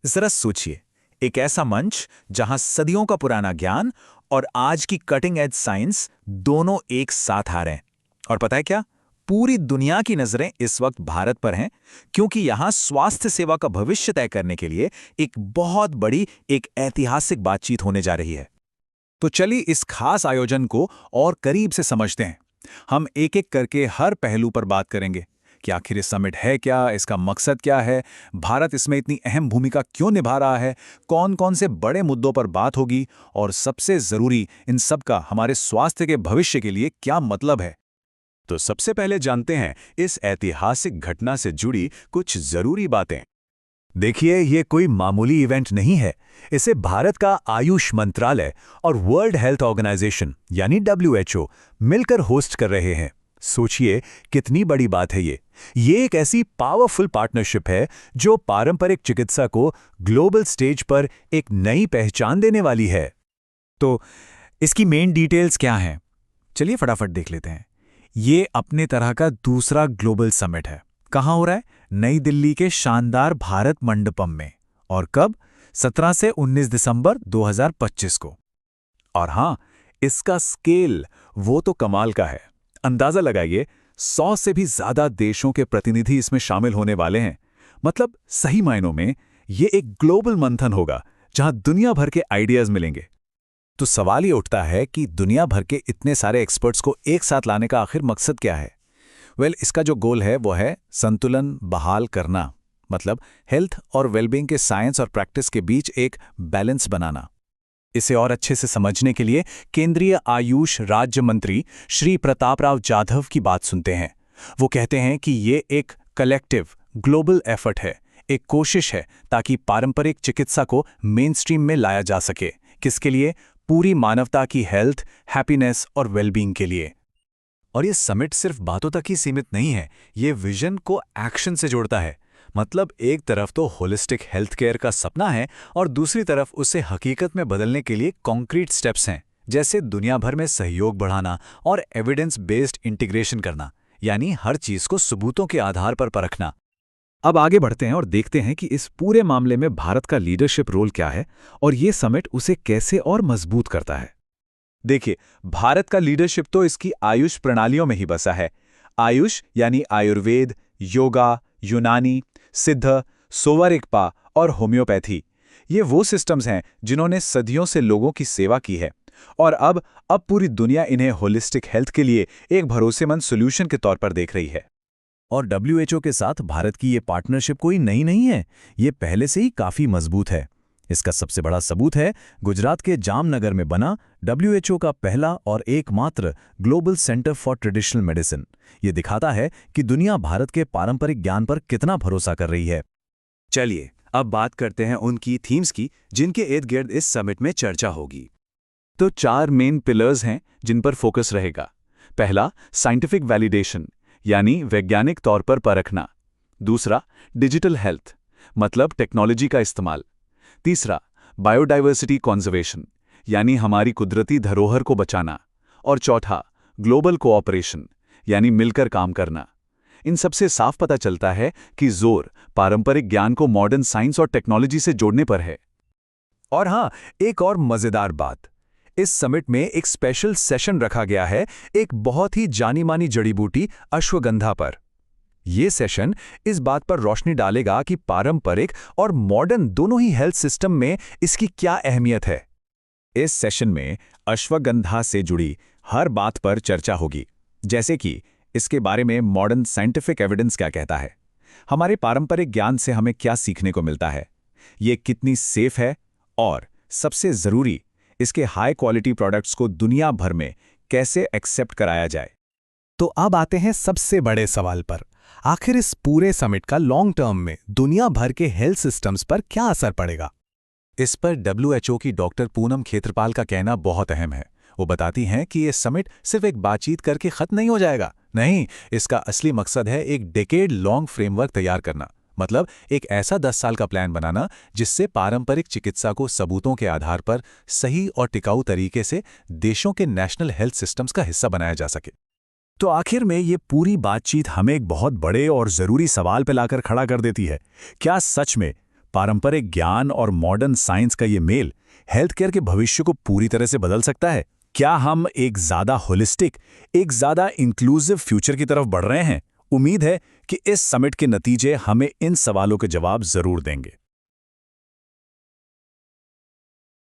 जरा सोचिए, एक ऐसा मंच जहां सदियों का पुराना ज्ञान और आज की कटिंग एज साइंस दोनों एक साथ आ रहे हैं। और पता है क्या? पूरी दुनिया की नजरें इस वक्त भारत पर हैं, क्योंकि यहां स्वास्थ्य सेवा का भविष्य तय करने के लिए एक बहुत बड़ी, एक ऐतिहासिक बातचीत होने जा रही है। तो चलिए इस खास आयोजन को और करीब से समझते हैं। हम एक एक करके हर पहलू पर बात करेंगे कि आखिर ये समिट है क्या, इसका मकसद क्या है, भारत इसमें इतनी अहम भूमिका क्यों निभा रहा है, कौन-कौन से बड़े मुद्दों पर बात होगी और सबसे जरूरी, इन सब का हमारे स्वास्थ्य के भविष्य के लिए क्या मतलब है। तो सबसे पहले जानते हैं इस ऐतिहासिक घटना से जुड़ी कुछ जरूरी बातें। देखिए, ये कोई मामूली इवेंट नहीं है। इसे भारत का आयुष मंत्रालय और वर्ल्ड हेल्थ ऑर्गेनाइजेशन यानी WHO मिलकर होस्ट कर रहे हैं। सोचिए कितनी बड़ी बात है ये एक ऐसी पावरफुल पार्टनरशिप है जो पारंपरिक चिकित्सा को ग्लोबल स्टेज पर एक नई पहचान देने वाली है। तो इसकी मेन डिटेल्स क्या हैं? चलिए फटाफट देख लेते हैं। ये अपने तरह का दूसरा ग्लोबल समिट है। कहाँ हो रहा है? नई दिल्ली के शानदार भारत मंडपम में। और कब? 17 से 19 दिसंबर 2025 को। और हाँ, इसका स्केल वो तो कमाल का है। अंदाजा लगाइए, 100 से भी ज्यादा देशों के प्रतिनिधि इसमें शामिल होने वाले हैं। मतलब सही मायनों में ये एक ग्लोबल मंथन होगा जहां दुनिया भर के आइडियाज मिलेंगे। तो सवाल ये उठता है कि दुनिया भर के इतने सारे एक्सपर्ट्स को एक साथ लाने का आखिर मकसद क्या है? इसका जो गोल है वो है संतुलन बहाल करना। मतलब हेल्थ और वेलबींग के साइंस और प्रैक्टिस के बीच एक बैलेंस बनाना। इसे और अच्छे से समझने के लिए केंद्रीय आयुष राज्य मंत्री श्री प्रतापराव जाधव की बात सुनते हैं। वो कहते हैं कि ये एक कलेक्टिव ग्लोबल एफर्ट है, एक कोशिश है ताकि पारंपरिक चिकित्सा को मेनस्ट्रीम में लाया जा सके। किसके लिए? पूरी मानवता की हेल्थ, हैप्पीनेस और वेलबींग के लिए। और ये समिट सिर्फ बातों तक ही सीमित नहीं है, ये विजन को एक्शन से जोड़ता है। मतलब एक तरफ तो होलिस्टिक हेल्थ केयर का सपना है और दूसरी तरफ उसे हकीकत में बदलने के लिए कॉन्क्रीट स्टेप्स हैं, जैसे दुनिया भर में सहयोग बढ़ाना और एविडेंस बेस्ड इंटीग्रेशन करना, यानी हर चीज को सबूतों के आधार पर परखना। अब आगे बढ़ते हैं और देखते हैं कि इस पूरे मामले में भारत का लीडरशिप रोल क्या है और ये समिट उसे कैसे और मजबूत करता है। देखिए, भारत का लीडरशिप तो इसकी आयुष प्रणालियों में ही बसा है। आयुष यानी आयुर्वेद, योगा, यूनानी, सिद्ध, सोवा-रिगपा और होम्योपैथी। ये वो सिस्टम्स हैं जिन्होंने सदियों से लोगों की सेवा की है और अब पूरी दुनिया इन्हें होलिस्टिक हेल्थ के लिए एक भरोसेमंद सॉल्यूशन के तौर पर देख रही है। और WHO के साथ भारत की ये पार्टनरशिप कोई नई नहीं है, ये पहले से ही काफी मजबूत है। इसका सबसे बड़ा सबूत है गुजरात के जामनगर में बना WHO का पहला और एकमात्र global centre for traditional medicine. ये दिखाता है कि दुनिया भारत के पारंपरिक ज्ञान पर कितना भरोसा कर रही है। चलिए अब बात करते हैं उनकी थीम्स की, जिनके इर्द गिर्द इस समिट में चर्चा होगी। तो 4 मेन पिलर्स हैं जिन पर फोकस रहेगा। पहला, साइंटिफिक वैलिडेशन यानी वैज्ञानिक तौर पर परखना। दूसरा, डिजिटल हेल्थ मतलब टेक्नोलॉजी का इस्तेमाल। तीसरा, बायोडाइवर्सिटी कॉन्जर्वेशन यानी हमारी कुदरती धरोहर को बचाना। और चौथा, ग्लोबल कोऑपरेशन यानी मिलकर काम करना। इन सबसे साफ पता चलता है कि जोर पारंपरिक ज्ञान को मॉडर्न साइंस और टेक्नोलॉजी से जोड़ने पर है। और हाँ, एक और मजेदार बात, इस समिट में एक स्पेशल सेशन रखा गया है एक बहुत ही जानी मानी जड़ी बूटी अश्वगंधा पर। ये सेशन इस बात पर रोशनी डालेगा कि पारंपरिक और मॉडर्न दोनों ही हेल्थ सिस्टम में इसकी क्या अहमियत है। इस सेशन में अश्वगंधा से जुड़ी हर बात पर चर्चा होगी, जैसे कि इसके बारे में मॉडर्न साइंटिफिक एविडेंस क्या कहता है, हमारे पारंपरिक ज्ञान से हमें क्या सीखने को मिलता है, ये कितनी सेफ है, और सबसे जरूरी, इसके हाई क्वालिटी प्रोडक्ट्स को दुनिया भर में कैसे एक्सेप्ट कराया जाए। तो अब आते हैं सबसे बड़े सवाल पर, आखिर इस पूरे समिट का लॉन्ग टर्म में दुनिया भर के हेल्थ सिस्टम्स पर क्या असर पड़ेगा। इस पर WHO की डॉक्टर पूनम खेत्रपाल का कहना बहुत अहम है। वो बताती हैं कि ये समिट सिर्फ एक बातचीत करके खत्म नहीं हो जाएगा। नहीं, इसका असली मकसद है एक डेकेड लॉन्ग फ्रेमवर्क तैयार करना। मतलब एक ऐसा 10 साल का प्लान बनाना जिससे पारंपरिक चिकित्सा को सबूतों के आधार पर सही और टिकाऊ तरीके से देशों के नेशनल हेल्थ सिस्टम्स का हिस्सा बनाया जा सके। तो आखिर में ये पूरी बातचीत हमें एक बहुत बड़े और जरूरी सवाल पर लाकर खड़ा कर देती है। क्या सच में पारंपरिक ज्ञान और मॉडर्न साइंस का ये मेल हेल्थ केयर के भविष्य को पूरी तरह से बदल सकता है? क्या हम एक ज़्यादा होलिस्टिक, एक ज़्यादा इंक्लूसिव फ्यूचर की तरफ बढ़ रहे हैं? उम्मीद है कि इस समिट के नतीजे हमें इन सवालों के जवाब जरूर देंगे।